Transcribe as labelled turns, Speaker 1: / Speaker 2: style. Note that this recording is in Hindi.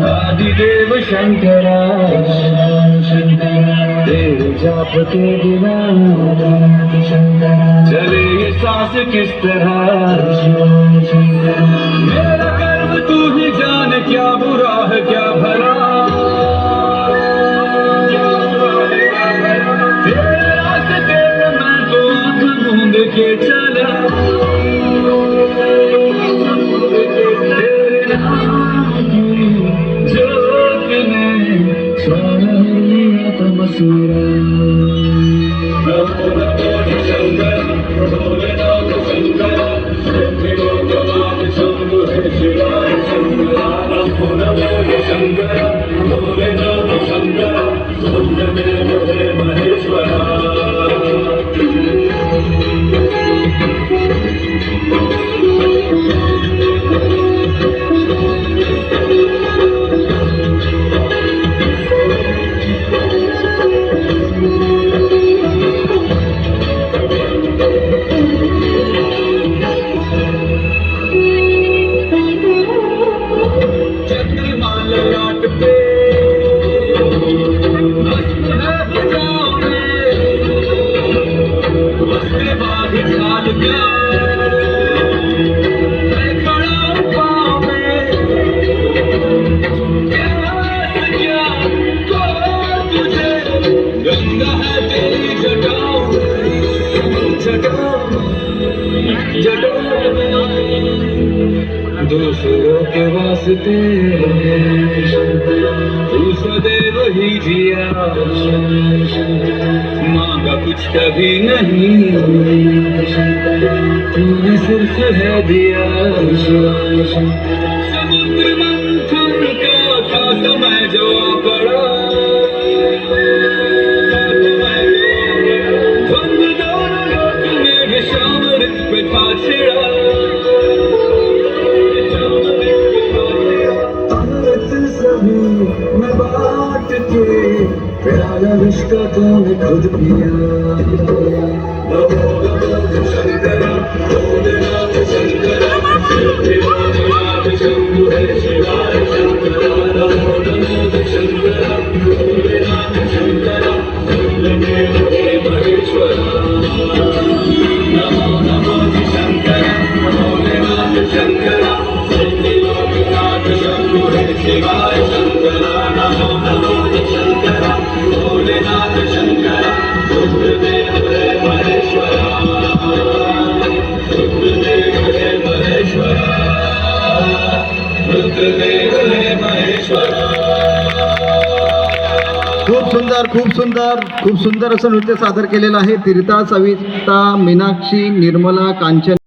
Speaker 1: आदिदेव शंकरा तेरे जाप के बिना चले ये सांस किस तरह। मेरा कर्म तू ही जान, क्या बुरा है क्या भला। तेरे रास्ते पे मैं तो आँख मूंद के चला। तेरे नाम की जोत ने छोड़ा लिया तमस्सूरा। दूसरों के वास्ते तू सदैव ही जिया, मांगा कुछ कभी नहीं, तूने सिर्फ है दिया। समुद्र मंथन का था समय जो पड़ा, ध्वंद दोनों लोग में शामरिक पे था छिड़ा। मैं बात के प्यारा रिश्ता तूने खुद पिया। शंकरा भोलेनाथ शंकरा भोलेनाथ शंभु है शिवाय शंकरा। भोलेनाथ शंकरा भोलेनाथ शंकरा भोलेदेव हे महेश्वरा। नमो नमो शंकरा भोलेनाथ शंकरा भोलेनाथ शंभु है शिवाय शंकरा। नमो नमो शंकरा भोलेनाथ शंकरा रुद्रदेव हे महेश्वरा। रुद्रदेव हे महेश्वरा। रुद्रदेव हे महेश्वरा।
Speaker 2: खूप सुंदर खूप सुंदर असं नृत्य सादर केलेलं आहे तीर्था, सविता, मीनाक्षी, निर्मला, कांचन